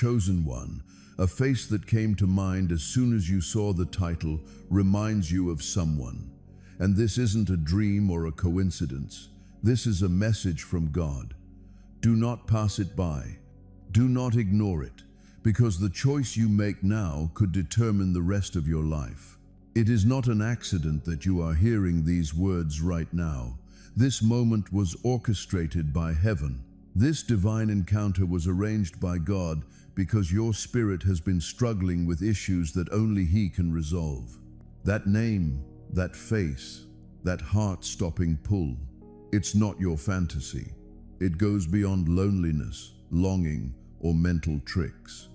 chosen one, a face that came to mind as soon as you saw the title reminds you of someone. And this isn't a dream or a coincidence. This is a message from God. Do not pass it by. Do not ignore it, because the choice you make now could determine the rest of your life. It is not an accident that you are hearing these words right now. This moment was orchestrated by heaven. This divine encounter was arranged by God because your spirit has been struggling with issues that only He can resolve. That name, that face, that heart-stopping pull, it's not your fantasy. It goes beyond loneliness, longing, or mental tricks.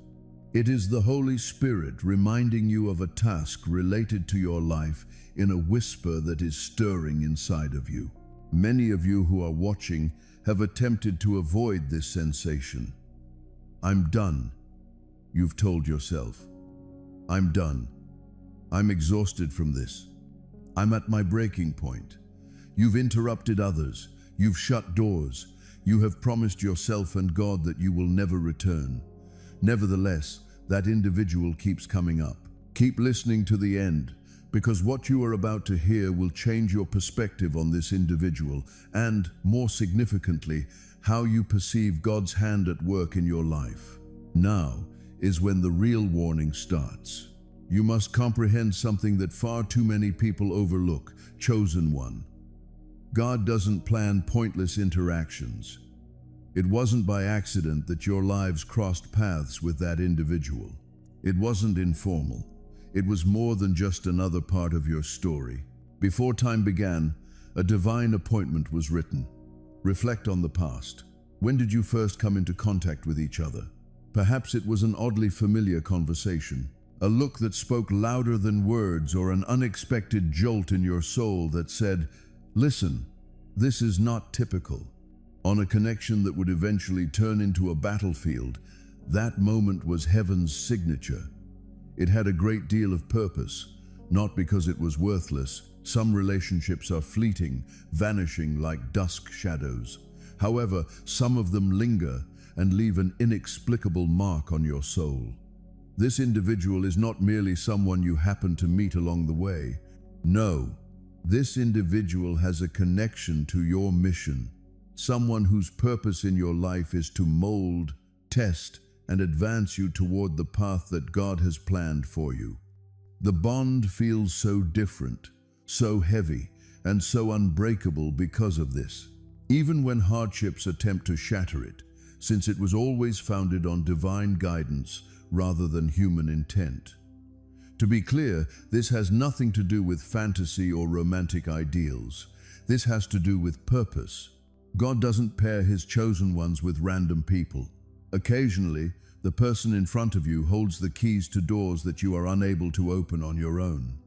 It is the Holy Spirit reminding you of a task related to your life in a whisper that is stirring inside of you. Many of you who are watching have attempted to avoid this sensation. I'm done, you've told yourself. I'm done. I'm exhausted from this. I'm at my breaking point. You've interrupted others. You've shut doors. You have promised yourself and God that you will never return. Nevertheless, that individual keeps coming up. Keep listening to the end, because what you are about to hear will change your perspective on this individual and, more significantly, how you perceive God's hand at work in your life. Now is when the real warning starts. You must comprehend something that far too many people overlook, chosen one. God doesn't plan pointless interactions. It wasn't by accident that your lives crossed paths with that individual. It wasn't informal. It was more than just another part of your story. Before time began, a divine appointment was written. Reflect on the past. When did you first come into contact with each other? Perhaps it was an oddly familiar conversation, a look that spoke louder than words, or an unexpected jolt in your soul that said, "Listen, this is not typical." On a connection that would eventually turn into a battlefield, that moment was heaven's signature. It had a great deal of purpose, not because it was worthless. Some relationships are fleeting, vanishing like dusk shadows. However, some of them linger and leave an inexplicable mark on your soul. This individual is not merely someone you happen to meet along the way. No, this individual has a connection to your mission. Someone whose purpose in your life is to mold, test, and advance you toward the path that God has planned for you. The bond feels so different, so heavy, and so unbreakable because of this, even when hardships attempt to shatter it, since it was always founded on divine guidance rather than human intent. To be clear, this has nothing to do with fantasy or romantic ideals. This has to do with purpose. God doesn't pair His chosen ones with random people. Occasionally, the person in front of you holds the keys to doors that you are unable to open on your own.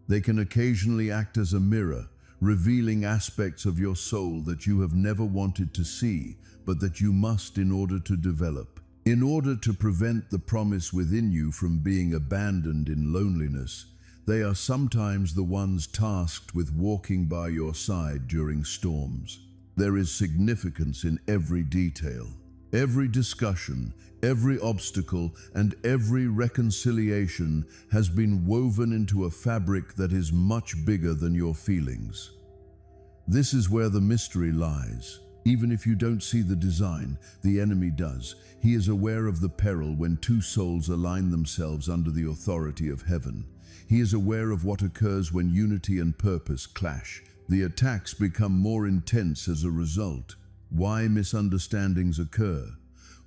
They can occasionally act as a mirror, revealing aspects of your soul that you have never wanted to see, but that you must in order to develop. In order to prevent the promise within you from being abandoned in loneliness, they are sometimes the ones tasked with walking by your side during storms. There is significance in every detail. Every discussion, every obstacle, and every reconciliation has been woven into a fabric that is much bigger than your feelings. This is where the mystery lies. Even if you don't see the design, the enemy does. He is aware of the peril when two souls align themselves under the authority of heaven. He is aware of what occurs when unity and purpose clash. The attacks become more intense as a result. Why misunderstandings occur?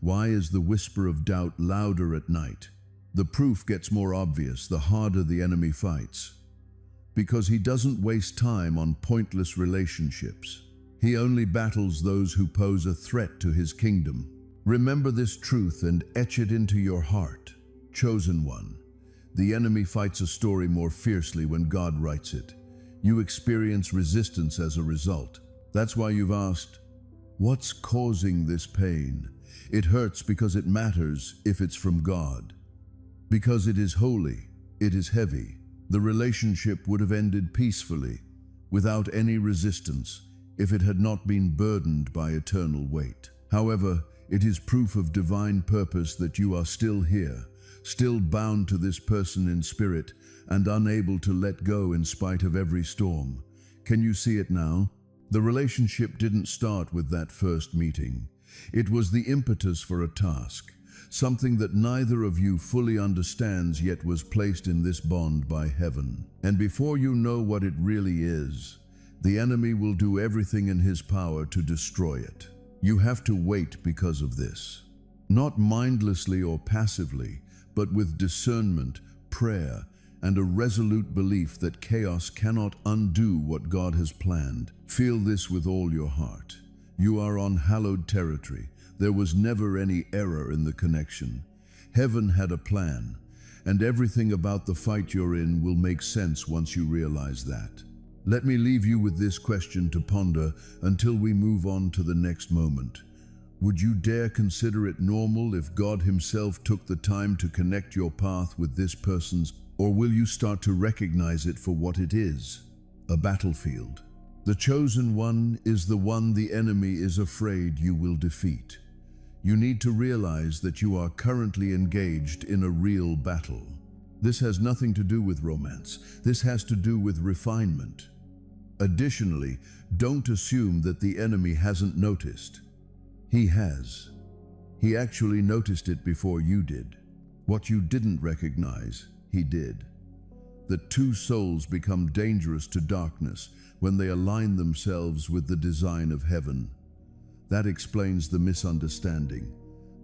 Why is the whisper of doubt louder at night? The proof gets more obvious the harder the enemy fights. Because he doesn't waste time on pointless relationships. He only battles those who pose a threat to his kingdom. Remember this truth and etch it into your heart. Chosen one. The enemy fights a story more fiercely when God writes it. You experience resistance as a result. That's why you've asked, what's causing this pain? It hurts because it matters if it's from God. Because it is holy, it is heavy. The relationship would have ended peacefully, without any resistance, if it had not been burdened by eternal weight. However, It is proof of divine purpose that you are still here, still bound to this person in spirit, and unable to let go in spite of every storm. Can you see it now? The relationship didn't start with that first meeting. It was the impetus for a task, something that neither of you fully understands yet was placed in this bond by heaven. And before you know what it really is, the enemy will do everything in his power to destroy it. You have to wait because of this. Not mindlessly or passively, but with discernment, prayer, and a resolute belief that chaos cannot undo what God has planned. Feel this with all your heart. You are on hallowed territory. There was never any error in the connection. Heaven had a plan, and everything about the fight you're in will make sense once you realize that. Let me leave you with this question to ponder until we move on to the next moment. Would you dare consider it normal if God Himself took the time to connect your path with this person's, or will you start to recognize it for what it is? A battlefield. The chosen one is the one the enemy is afraid you will defeat. You need to realize that you are currently engaged in a real battle. This has nothing to do with romance. This has to do with refinement. Additionally, don't assume that the enemy hasn't noticed. He has. He actually noticed it before you did. What you didn't recognize, he did. That two souls become dangerous to darkness when they align themselves with the design of heaven. That explains the misunderstanding.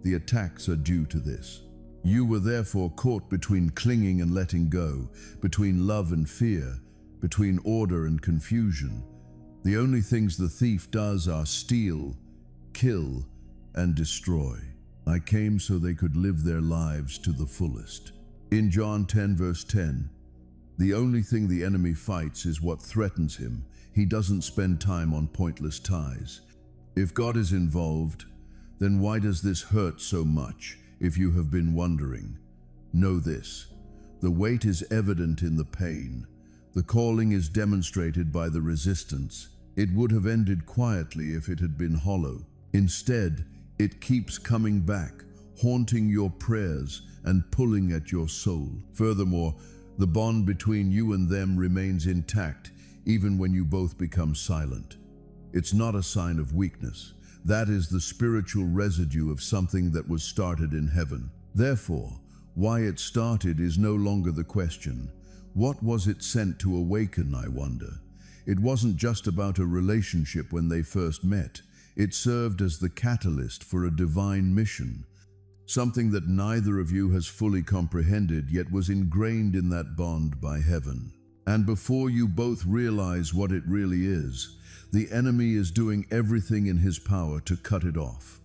The attacks are due to this. You were therefore caught between clinging and letting go, between love and fear, between order and confusion. The only things the thief does are steal, kill, and destroy. I came so they could live their lives to the fullest. In John 10 verse 10, the only thing the enemy fights is what threatens him. He doesn't spend time on pointless ties. If God is involved, then why does this hurt so much? If you have been wondering, know this: the weight is evident in the pain. The calling is demonstrated by the resistance. It would have ended quietly if it had been hollow. Instead, it keeps coming back, haunting your prayers and pulling at your soul. Furthermore, the bond between you and them remains intact even when you both become silent. It's not a sign of weakness. That is the spiritual residue of something that was started in heaven. Therefore, why it started is no longer the question. What was it sent to awaken, I wonder? It wasn't just about a relationship when they first met. It served as the catalyst for a divine mission, something that neither of you has fully comprehended yet was ingrained in that bond by heaven. And before you both realize what it really is, the enemy is doing everything in his power to cut it off.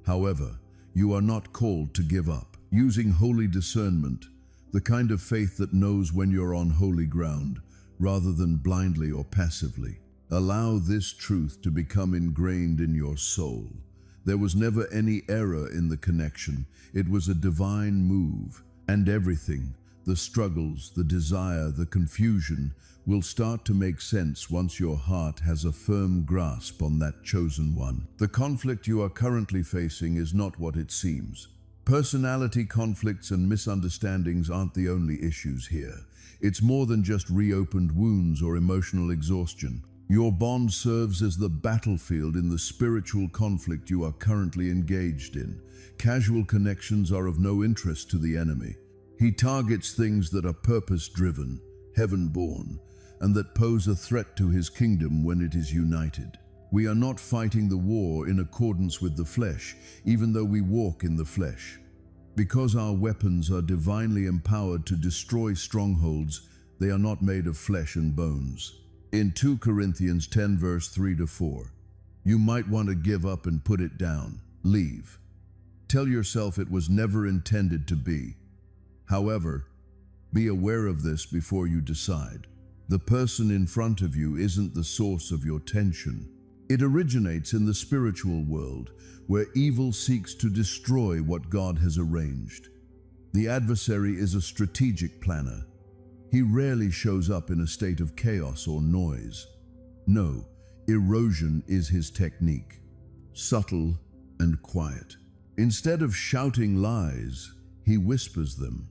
However, you are not called to give up. Using holy discernment, the kind of faith that knows when you're on holy ground, rather than blindly or passively. Allow this truth to become ingrained in your soul. There was never any error in the connection. It was a divine move, and everything, the struggles, the desire, the confusion, will start to make sense once your heart has a firm grasp on that chosen one. The conflict you are currently facing is not what it seems. Personality conflicts and misunderstandings aren't the only issues here. It's more than just reopened wounds or emotional exhaustion. Your bond serves as the battlefield in the spiritual conflict you are currently engaged in. Casual connections are of no interest to the enemy. He targets things that are purpose-driven, heaven-born, and that pose a threat to his kingdom when it is united. We are not fighting the war in accordance with the flesh, even though we walk in the flesh. Because our weapons are divinely empowered to destroy strongholds, they are not made of flesh and bones. In 2 Corinthians 10 verse 3-4, you might want to give up and put it down. Leave. Tell yourself it was never intended to be. However, be aware of this before you decide. The person in front of you isn't the source of your tension. It originates in the spiritual world, where evil seeks to destroy what God has arranged. The adversary is a strategic planner. He rarely shows up in a state of chaos or noise. No, erosion is his technique. Subtle, and quiet. Instead of shouting lies, he whispers them.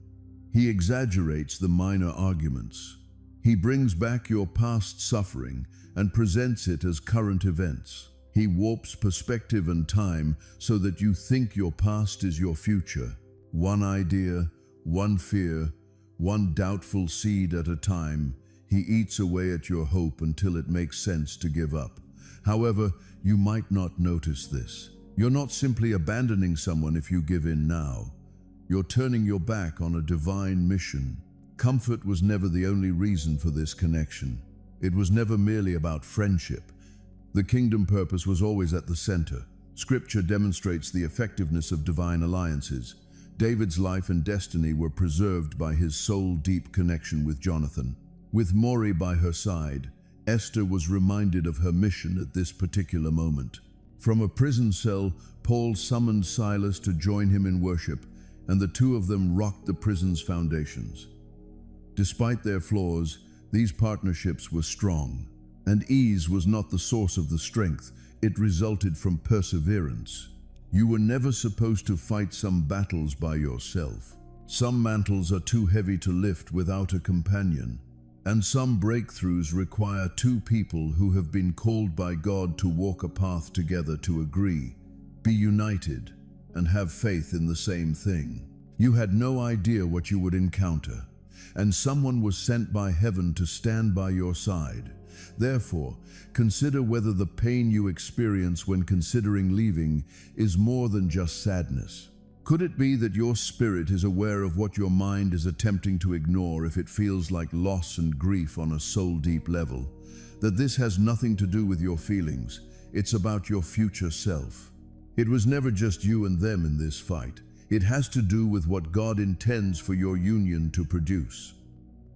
He exaggerates the minor arguments. He brings back your past suffering and presents it as current events. He warps perspective and time so that you think your past is your future. One idea, one fear, one doubtful seed at a time, he eats away at your hope until it makes sense to give up. However, you might not notice this. You're not simply abandoning someone if you give in now. You're turning your back on a divine mission. Comfort was never the only reason for this connection. It was never merely about friendship. The kingdom purpose was always at the center. Scripture demonstrates the effectiveness of divine alliances. David's life and destiny were preserved by his soul-deep connection with Jonathan. With Mori by her side, Esther was reminded of her mission at this particular moment. From a prison cell, Paul summoned Silas to join him in worship, and the two of them rocked the prison's foundations. Despite their flaws, these partnerships were strong, and ease was not the source of the strength. It resulted from perseverance. You were never supposed to fight some battles by yourself. Some mantles are too heavy to lift without a companion, and some breakthroughs require two people who have been called by God to walk a path together to agree, be united, and have faith in the same thing. You had no idea what you would encounter, and someone was sent by heaven to stand by your side. Therefore, consider whether the pain you experience when considering leaving is more than just sadness. Could it be that your spirit is aware of what your mind is attempting to ignore if it feels like loss and grief on a soul-deep level? That this has nothing to do with your feelings, it's about your future self. It was never just you and them in this fight. It has to do with what God intends for your union to produce.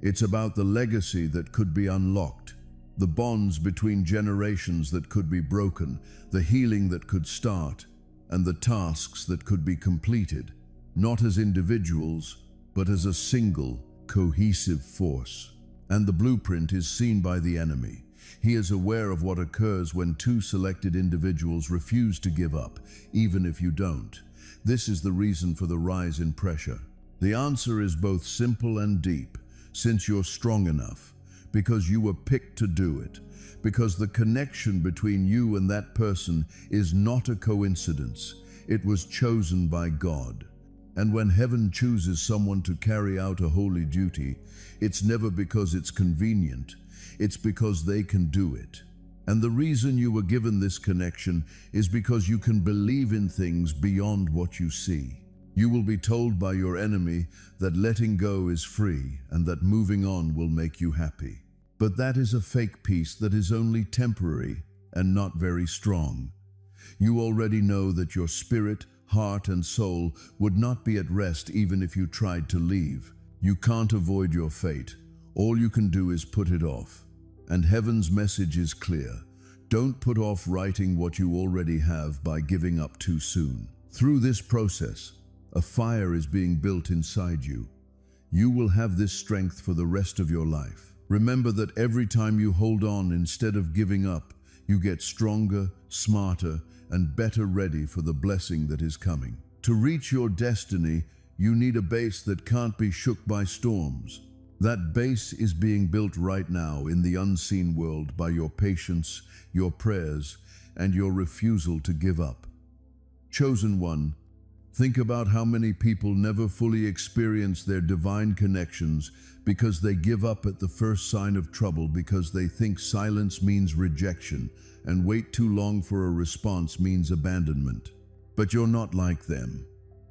It's about the legacy that could be unlocked, the bonds between generations that could be broken, the healing that could start, and the tasks that could be completed, not as individuals, but as a single, cohesive force. And the blueprint is seen by the enemy. He is aware of what occurs when two selected individuals refuse to give up, even if you don't. This is the reason for the rise in pressure. The answer is both simple and deep. Since you're strong enough, because you were picked to do it, because the connection between you and that person is not a coincidence. It was chosen by God. And when heaven chooses someone to carry out a holy duty, it's never because it's convenient. It's because they can do it. And the reason you were given this connection is because you can believe in things beyond what you see. You will be told by your enemy that letting go is free and that moving on will make you happy. But that is a fake peace that is only temporary and not very strong. You already know that your spirit, heart, and soul would not be at rest even if you tried to leave. You can't avoid your fate. All you can do is put it off. And heaven's message is clear. Don't put off writing what you already have by giving up too soon. Through this process, a fire is being built inside you. You will have this strength for the rest of your life. Remember that every time you hold on instead of giving up, you get stronger, smarter, and better ready for the blessing that is coming. To reach your destiny, you need a base that can't be shook by storms. That base is being built right now in the unseen world by your patience, your prayers, and your refusal to give up. Chosen one, think about how many people never fully experience their divine connections because they give up at the first sign of trouble because they think silence means rejection and wait too long for a response means abandonment. But you're not like them.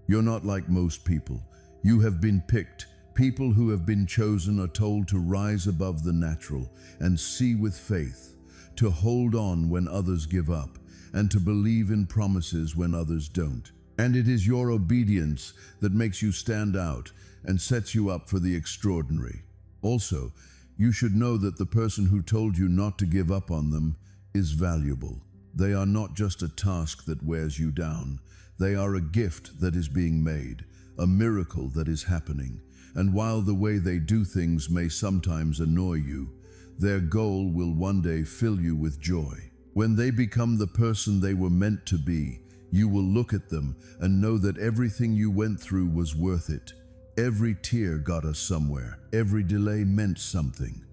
You're not like most people. You have been picked. People who have been chosen are told to rise above the natural and see with faith, to hold on when others give up, and to believe in promises when others don't. And it is your obedience that makes you stand out and sets you up for the extraordinary. Also, you should know that the person who told you not to give up on them is valuable. They are not just a task that wears you down. They are a gift that is being made, a miracle that is happening. And while the way they do things may sometimes annoy you, their goal will one day fill you with joy. When they become the person they were meant to be, You will look at them and know that everything you went through was worth it. Every tear got us somewhere. Every delay meant something.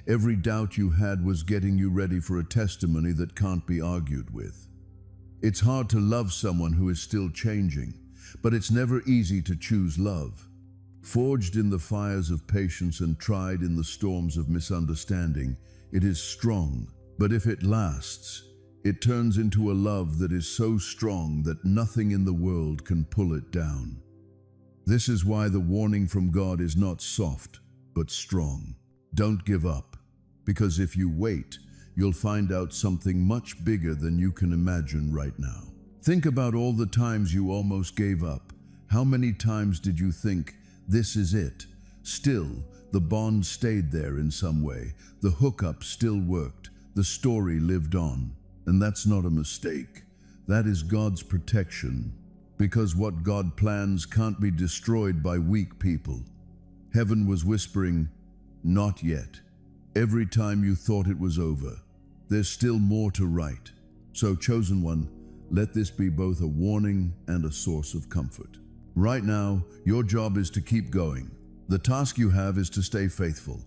Every doubt you had was getting you ready for a testimony that can't be argued with. It's hard to love someone who is still changing, but it's never easy to choose love. Forged in the fires of patience and tried in the storms of misunderstanding, it is strong, but if it lasts, it turns into a love that is so strong that nothing in the world can pull it down. This is why the warning from God is not soft, but strong. Don't give up, because if you wait, you'll find out something much bigger than you can imagine right now. Think about all the times you almost gave up. How many times did you think, this is it? Still, the bond stayed there in some way. The hookup still worked. The story lived on. And that's not a mistake. That is God's protection. Because what God plans can't be destroyed by weak people. Heaven was whispering, not yet. Every time you thought it was over, there's still more to write. So, chosen one, let this be both a warning and a source of comfort. Right now, your job is to keep going. The task you have is to stay faithful.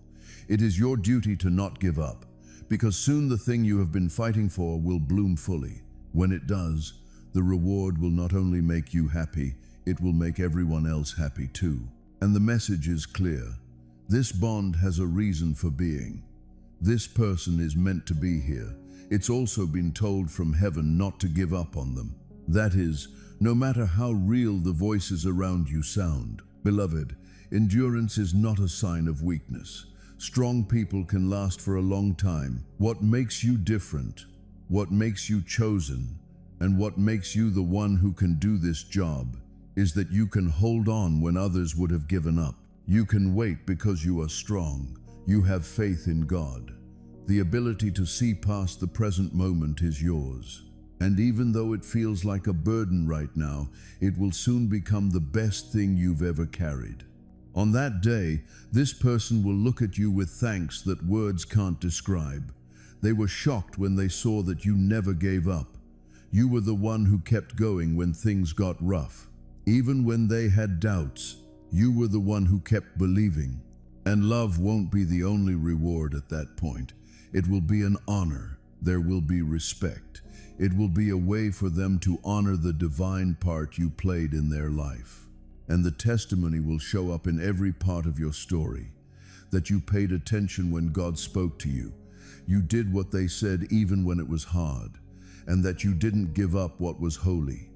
It is your duty to not give up, because soon the thing you have been fighting for will bloom fully. When it does, the reward will not only make you happy, it will make everyone else happy too. And the message is clear. This bond has a reason for being. This person is meant to be here. It's also been told from heaven not to give up on them. That is, no matter how real the voices around you sound. Beloved, endurance is not a sign of weakness. Strong people can last for a long time. What makes you different, what makes you chosen, and what makes you the one who can do this job is that you can hold on when others would have given up. You can wait because you are strong. You have faith in God. The ability to see past the present moment is yours. And even though it feels like a burden right now, it will soon become the best thing you've ever carried. On that day, this person will look at you with thanks that words can't describe. They were shocked when they saw that you never gave up. You were the one who kept going when things got rough. Even when they had doubts, you were the one who kept believing. And love won't be the only reward at that point. It will be an honor. There will be respect. It will be a way for them to honor the divine part you played in their life. And the testimony will show up in every part of your story. That you paid attention when God spoke to you. You did what they said even when it was hard. And that you didn't give up what was holy.